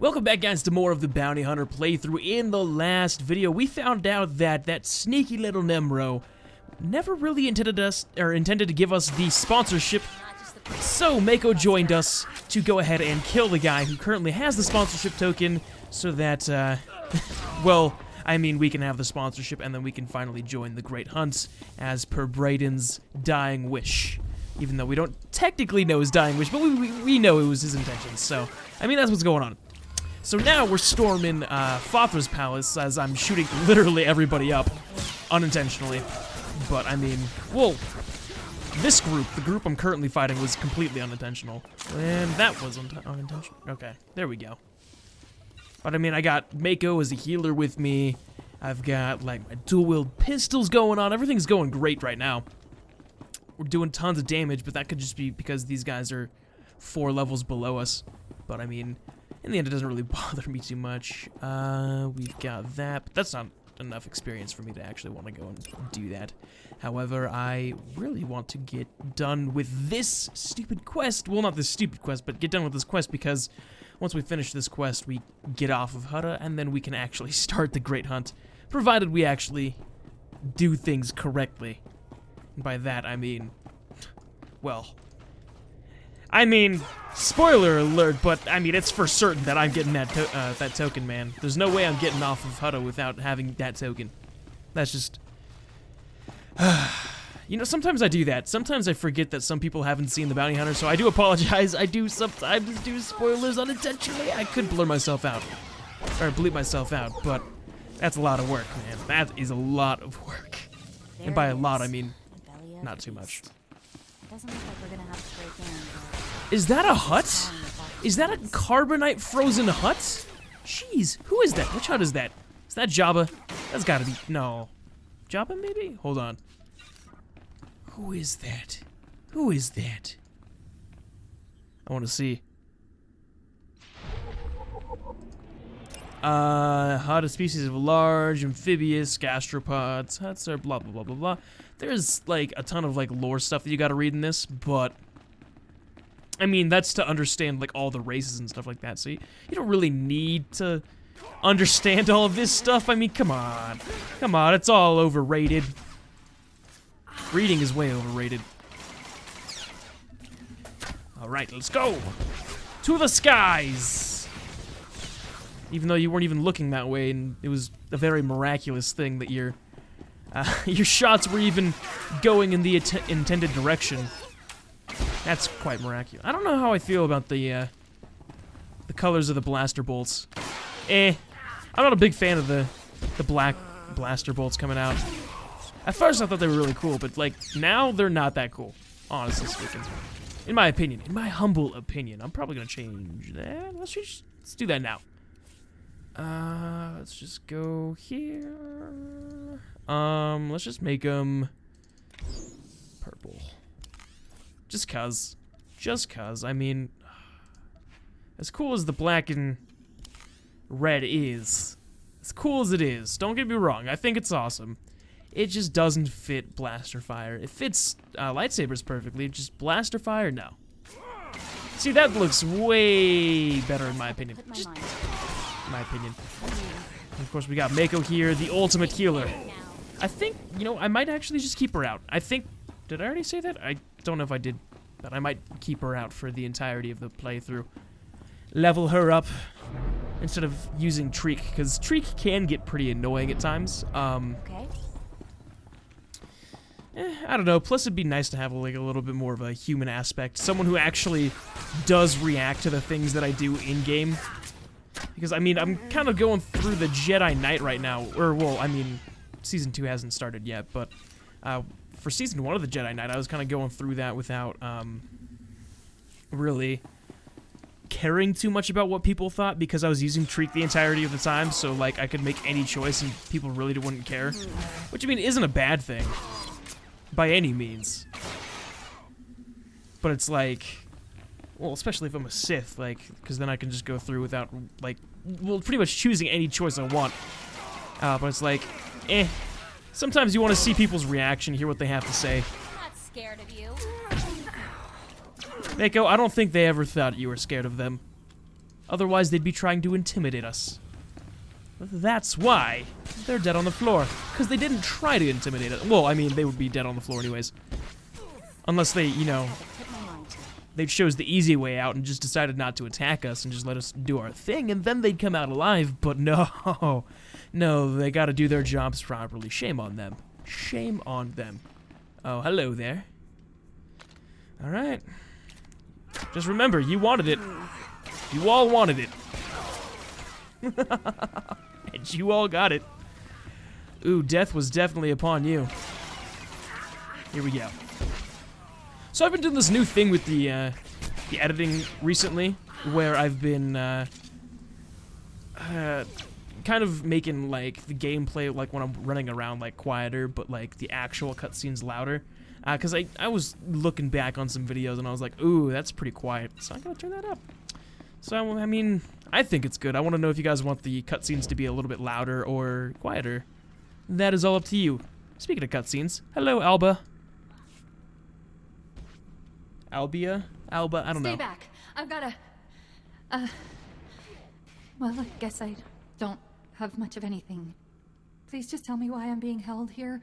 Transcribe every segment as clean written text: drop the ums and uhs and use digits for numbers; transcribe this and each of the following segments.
Welcome back, guys, to more of the Bounty Hunter playthrough. In the last video, we found out that that sneaky little Nemro never really intended to give us the sponsorship. So Mako joined us to go ahead and kill the guy who currently has the sponsorship token, so that, well, I mean, we can have the sponsorship and then we can finally join the Great Hunt as per Brayden's dying wish. Even though we don't technically know his dying wish, but we know it was his intention. So, I mean, that's what's going on. So now we're storming Fathra's palace as I'm shooting literally everybody up, unintentionally. But I mean, well, this group, the group I'm currently fighting, was completely unintentional. And that was unintentional. Okay, there we go. But I mean, I got Mako as a healer with me. I've got like my dual-wield pistols going on. Everything's going great right now. We're doing tons of damage, but that could just be because these guys are 4 levels below us. But I mean, in the end, it doesn't really bother me too much. We've got that, but that's not enough experience for me to actually want to go and do that. However, I really want to get done with this stupid quest. Well, not this stupid quest, but get done with this quest, because once we finish this quest, we get off of Hutta, and then we can actually start the Great Hunt, provided we actually do things correctly. And by that, I mean, well, I mean, spoiler alert, but I mean, it's for certain that I'm getting that that token, man. There's no way I'm getting off of Hutta without having that token. That's just... you know, sometimes I do that. Sometimes I forget that some people haven't seen the Bounty Hunter, so I do apologize. I do sometimes do spoilers unintentionally. I could blur myself out, or bleep myself out, but that's a lot of work, man. That is a lot of work. And by a lot, I mean not too much. Doesn't look like we're gonna have to break in. Is that a hut? Is that a carbonite frozen hut? Jeez, who is that? Which hut is that? Is that Jabba? That's gotta be... No. Jabba, maybe? Hold on. Who is that? Who is that? I want to see. Hut, a species of large amphibious gastropods. Huts are blah, blah, blah, blah, blah. There's, like, a ton of, like, lore stuff that you gotta read in this, but... I mean, that's to understand, like, all the races and stuff like that, so you don't really need to understand all of this stuff. I mean, come on. Come on, it's all overrated. Reading is way overrated. Alright, let's go! To the skies! Even though you weren't even looking that way, and it was a very miraculous thing that your shots were even going in the intended direction. That's quite miraculous. I don't know how I feel about the colors of the blaster bolts. I'm not a big fan of the black blaster bolts coming out. At first I thought they were really cool, but like now they're not that cool, honestly speaking. In my opinion, in my humble opinion. I'm probably gonna change that. Let's do that now. Let's just go here. Let's just make them purple. Just cuz. I mean, as cool as the black and red is, as cool as it is, don't get me wrong, I think it's awesome. It just doesn't fit blaster fire. It fits lightsabers perfectly, just blaster fire, no. See, that looks way better in my opinion. Just in my opinion. And of course, we got Mako here, the ultimate healer. I think, you know, I might actually just keep her out. I think... Did I already say that? I don't know if I did, but I might keep her out for the entirety of the playthrough. Level her up instead of using Treek, because Treek can get pretty annoying at times. Okay. I don't know. Plus, it'd be nice to have like a little bit more of a human aspect, someone who actually does react to the things that I do in game. Because I mean, I'm kind of going through the Jedi Knight right now, or well, I mean, season 2 hasn't started yet, but for season 1 of the Jedi Knight, I was kind of going through that without really caring too much about what people thought, because I was using Treek the entirety of the time, so like I could make any choice and people really wouldn't care. Which I mean isn't a bad thing by any means. But it's like, well, especially if I'm a Sith, like, because then I can just go through without like, well, pretty much choosing any choice I want. But it's like, sometimes you want to see people's reaction, hear what they have to say. Not scared of you. Mako, I don't think they ever thought you were scared of them. Otherwise, they'd be trying to intimidate us. That's why they're dead on the floor. Because they didn't try to intimidate us. Well, I mean, they would be dead on the floor anyways. Unless they, you know, they chose the easy way out and just decided not to attack us and just let us do our thing, and then they'd come out alive. But no, no, they gotta do their jobs properly. Shame on them. Shame on them. Oh, hello there. Alright. Just remember, you wanted it. You all wanted it. And you all got it. Ooh, death was definitely upon you. Here we go. So I've been doing this new thing with the editing recently, where I've been kind of making like the gameplay, like when I'm running around, like quieter, but like the actual cutscenes louder. Because I was looking back on some videos and I was like, ooh, that's pretty quiet. So I gotta turn that up. So I mean, I think it's good. I want to know if you guys want the cutscenes to be a little bit louder or quieter. That is all up to you. Speaking of cutscenes, hello, Alba. Albia? Alba? I don't know. Stay back. I've gotta... Well, I guess I don't have much of anything. Please just tell me why I'm being held here.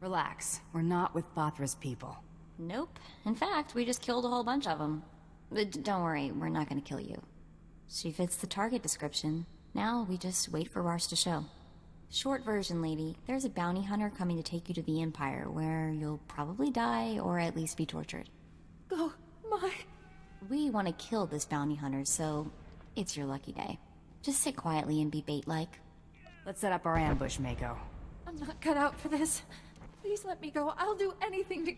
Relax. We're not with Bothra's people. Nope. In fact, we just killed a whole bunch of them. But don't worry, we're not gonna kill you. She fits the target description. Now we just wait for Rars to show. Short version, lady. There's a bounty hunter coming to take you to the Empire, where you'll probably die or at least be tortured. Oh, my... We want to kill this bounty hunter, so it's your lucky day. Just sit quietly and be bait-like. Let's set up our ambush, Mako. I'm not cut out for this. Please let me go. I'll do anything to...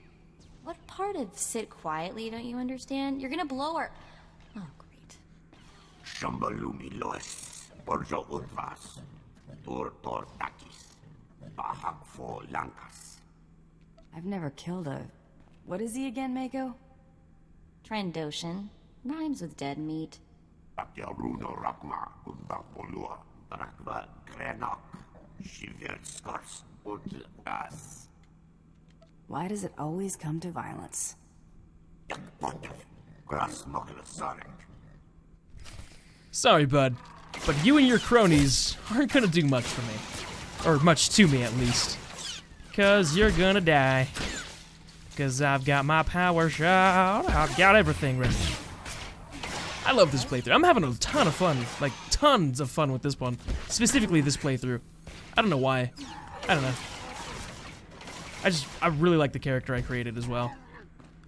What part of sit quietly don't you understand? You're gonna blow our... Oh, great. Shambalumi loes, porjo urvas, tur takis, bahak fo lankas. I've never killed a... What is he again, Mako? Trandoshan. Rhymes with dead meat. Takyaruno rakma, undapolua, brakva krenak, shiverskars udgas. Why does it always come to violence? Sorry, bud, but you and your cronies aren't gonna do much for me. Or much to me, at least. 'Cause you're gonna die. 'Cause I've got my power shot. I've got everything ready. I love this playthrough. I'm having a ton of fun. Like, tons of fun with this one. Specifically this playthrough. I don't know why. I don't know. I really like the character I created as well.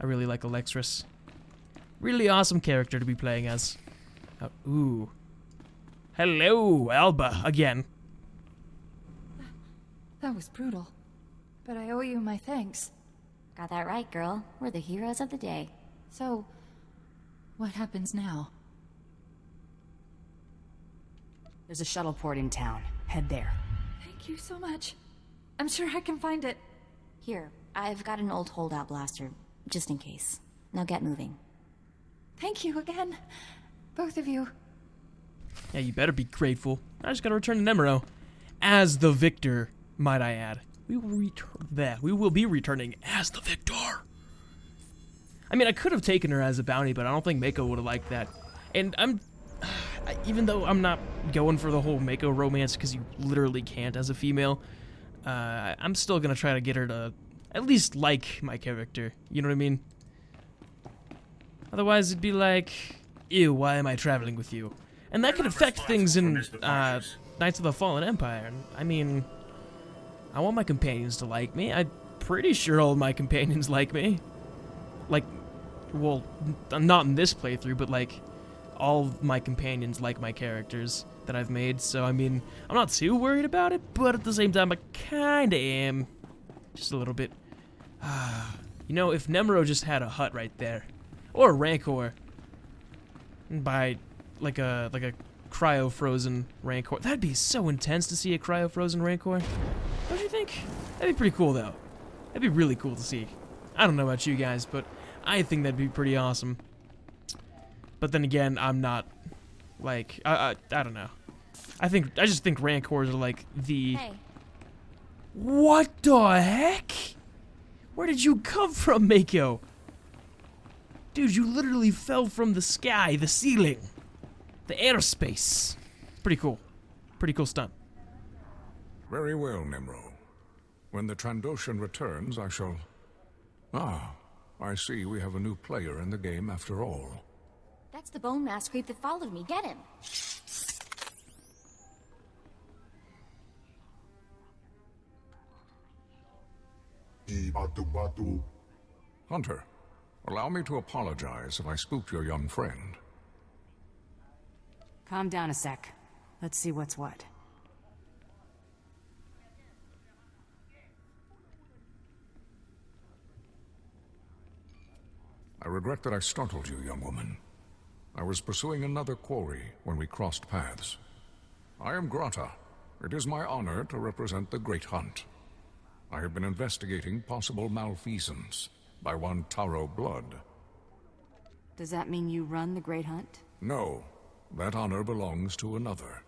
I really like Alexris. Really awesome character to be playing as. Ooh. Hello, Alba, again. That was brutal. But I owe you my thanks. Got that right, girl. We're the heroes of the day. So, what happens now? There's a shuttle port in town. Head there. Thank you so much. I'm sure I can find it. Here, I've got an old holdout blaster, just in case. Now get moving. Thank you again. Both of you. Yeah, you better be grateful. I just gotta return to Nemero. As the victor, might I add. We will be returning as the victor. I mean, I could have taken her as a bounty, but I don't think Mako would have liked that. And even though I'm not going for the whole Mako romance, because you literally can't as a female, I'm still gonna try to get her to at least like my character. You know what I mean? Otherwise, it'd be like, ew, why am I traveling with you? And that could affect things in Knights of the Fallen Empire. I mean, I want my companions to like me. I'm pretty sure all of my companions like me. Like, well, not in this playthrough, but like, all of my companions like my characters that I've made. So, I mean, I'm not too worried about it, but at the same time, I kinda am. Just a little bit. You know, if Nemero just had a hut right there, or a Rancor, by like a cryo-frozen Rancor, that'd be so intense to see a cryo-frozen Rancor. Don't you think? That'd be pretty cool, though. That'd be really cool to see. I don't know about you guys, but I think that'd be pretty awesome. But then again, I'm not, like, I don't know. I just think Rancors are like the... Hey. What the heck? Where did you come from, Mako? Dude, you literally fell from the sky, the ceiling. the airspace. Pretty cool. Pretty cool stunt. Very well, Nimro. When the Trandoshan returns, I shall... Ah, I see we have a new player in the game after all. That's the bone mask creep that followed me. Get him! Hunter, allow me to apologize if I spooked your young friend. Calm down a sec. Let's see what's what. I regret that I startled you, young woman. I was pursuing another quarry when we crossed paths. I am Grata. It is my honor to represent the Great Hunt. I have been investigating possible malfeasance by one Taro Blood. Does that mean you run the Great Hunt? No, that honor belongs to another.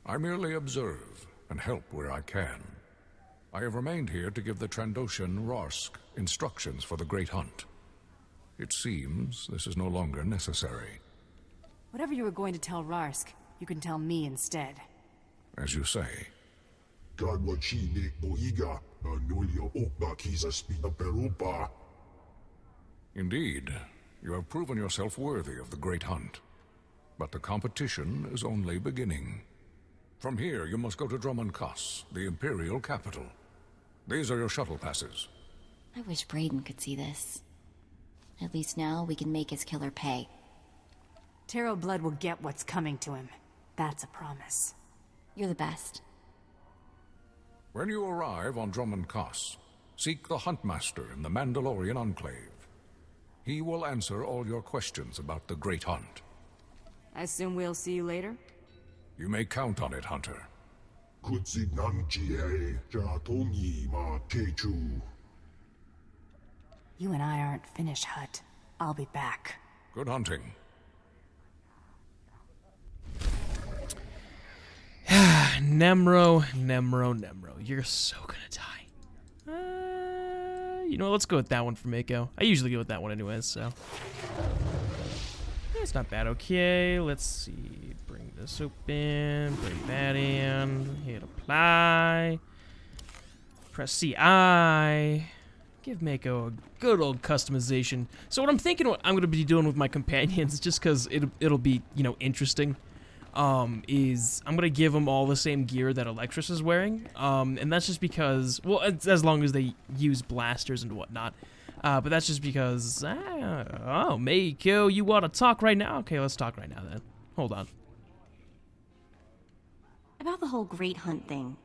I merely observe and help where I can. I have remained here to give the Trandoshan Rarsk instructions for the Great Hunt. It seems this is no longer necessary. Whatever you were going to tell Rarsk, you can tell me instead. As you say. Indeed, you have proven yourself worthy of the Great Hunt. But the competition is only beginning. From here, you must go to Drummond-Kass, the Imperial capital. These are your shuttle passes. I wish Brayden could see this. At least now we can make his killer pay. Taro Blood will get what's coming to him. That's a promise. You're the best. When you arrive on Drummond-Kass, seek the Huntmaster in the Mandalorian Enclave. He will answer all your questions about the Great Hunt. I assume we'll see you later? You may count on it, Hunter. You and I aren't finished, Hut. I'll be back. Good hunting. Nemro. You're so gonna die. You know what, let's go with that one for Mako. I usually go with that one anyways, so. It's not bad. Okay, let's see. Bring this open. Bring that in. Hit apply. Press CI. Give Mako a good old customization. So what I'm thinking what I'm going to be doing with my companions, just because it'll be, you know, interesting, is I'm going to give them all the same gear that Electrus is wearing. And that's just because, well, it's as long as they use blasters and whatnot. But that's just because, oh, Mako, you want to talk right now? Okay, let's talk right now then. Hold on. About the whole Great Hunt thing.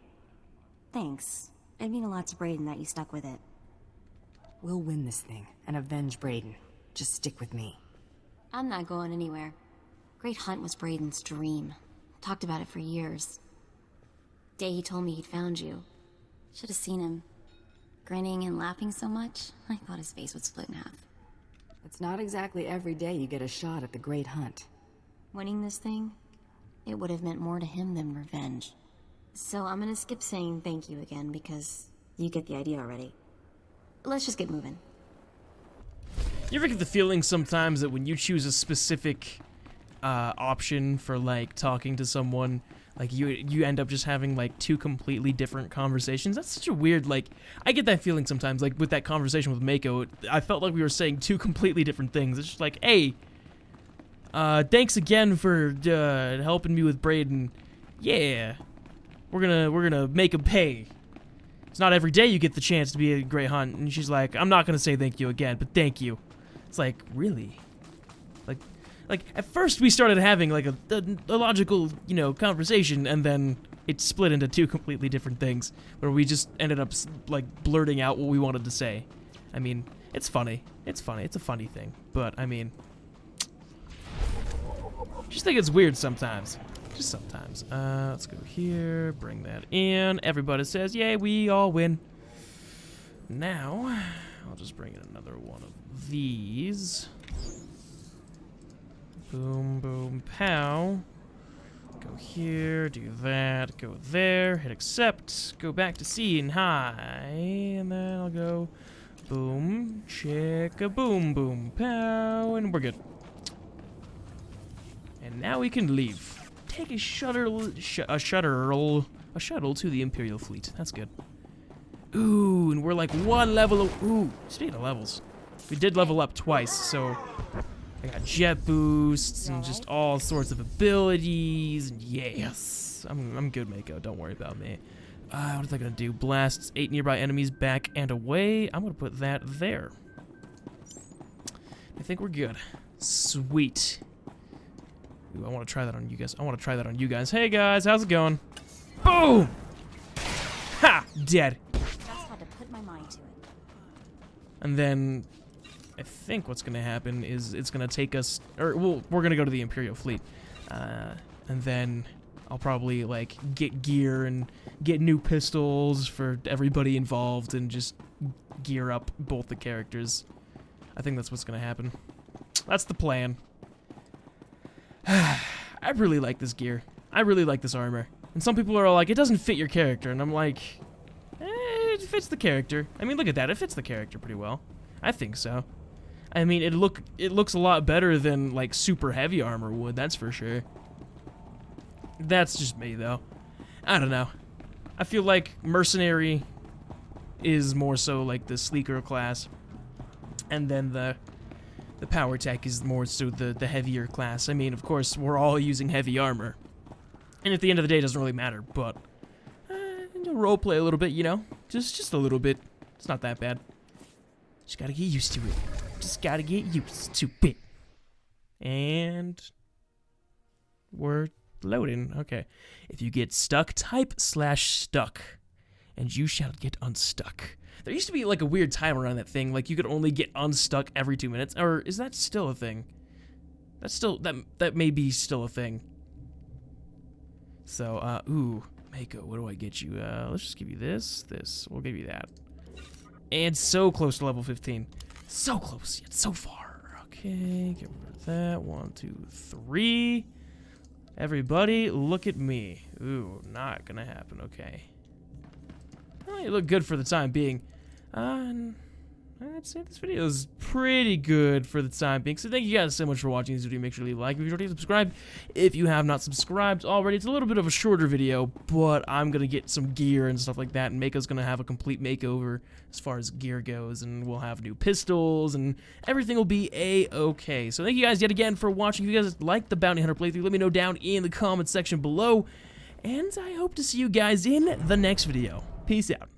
Thanks. It'd mean a lot to Brayden that you stuck with it. We'll win this thing and avenge Brayden. Just stick with me. I'm not going anywhere. Great Hunt was Brayden's dream. Talked about it for years. Day he told me he'd found you. Should have seen him. Grinning and laughing so much, I thought his face would split in half. It's not exactly every day you get a shot at the Great Hunt. Winning this thing, it would have meant more to him than revenge. So I'm gonna skip saying thank you again because you get the idea already. Let's just get moving. You ever get the feeling sometimes that when you choose a specific option for like talking to someone, like you end up just having like two completely different conversations? That's such a weird, like, I get that feeling sometimes, like with that conversation with Mako. I felt like we were saying two completely different things. It's just like, hey, thanks again for helping me with Brayden. Yeah, we're gonna make him pay. It's not every day you get the chance to be a Great Hunt. And she's like, I'm not gonna say thank you again, but thank you. It's like, really? Like at first we started having like a logical, you know, conversation, and then it split into two completely different things where we just ended up like blurting out what we wanted to say. I mean, it's funny. It's funny. It's a funny thing. But I mean, just think it's weird sometimes. Just sometimes. Let's go here, bring that in. Everybody says, yay, we all win. Now, I'll just bring in another one of these. Boom, boom, pow. Go here, do that, go there, hit accept, go back to C and hi, and then I'll go boom, check a boom, boom, pow, and we're good. And And now we can leave. Take a shuttle to the Imperial fleet. That's good. Ooh, and we're like one level. Ooh, speaking of levels, we did level up twice, so I got jet boosts and just all sorts of abilities. And yes, I'm good, Mako. Don't worry about me. What is that gonna do? Blasts 8 nearby enemies back and away. I'm gonna put that there. I think we're good. Sweet. Ooh, I want to try that on you guys. Hey guys, how's it going? Boom! Ha! Dead. Just had to put my mind to it. And then I think what's gonna happen is it's gonna take us, or well, we're gonna go to the Imperial fleet, and then I'll probably like get gear and get new pistols for everybody involved and just gear up both the characters. I think that's what's gonna happen. That's the plan. I really like this gear. I really like this armor. And some people are all like, it doesn't fit your character, and I'm like, it fits the character. I mean, look at that. It fits the character pretty well. I think so. I mean, it looks a lot better than like super heavy armor would. That's for sure. That's just me though. I don't know. I feel like mercenary is more so like the sleeker class, and then the power tech is more so the heavier class. I mean, of course, we're all using heavy armor, and at the end of the day, it doesn't really matter. But roleplay a little bit, you know, just a little bit. It's not that bad. Just gotta get used to it. Just gotta get used to it. And we're loading. Okay. If you get stuck, type /stuck, and you shall get unstuck. There used to be like a weird timer around that thing, like you could only get unstuck every 2 minutes, or is that still a thing? That's still, that may be still a thing. So, ooh, Mako, what do I get you? Let's just give you this, we'll give you that. And so close to level 15. So close, yet so far. Okay, get rid of that. 1, 2, 3. Everybody, look at me. Ooh, not gonna happen, okay. Well, you look good for the time being. I'd say this video is pretty good for the time being. So thank you guys so much for watching this video. Make sure to leave a like if you enjoyed it, subscribe if you have not subscribed already. It's a little bit of a shorter video, but I'm gonna get some gear and stuff like that, and Mako's gonna have a complete makeover as far as gear goes, and we'll have new pistols, and everything will be a-okay. So thank you guys yet again for watching. If you guys like the Bounty Hunter playthrough, let me know down in the comment section below, and I hope to see you guys in the next video. Peace out.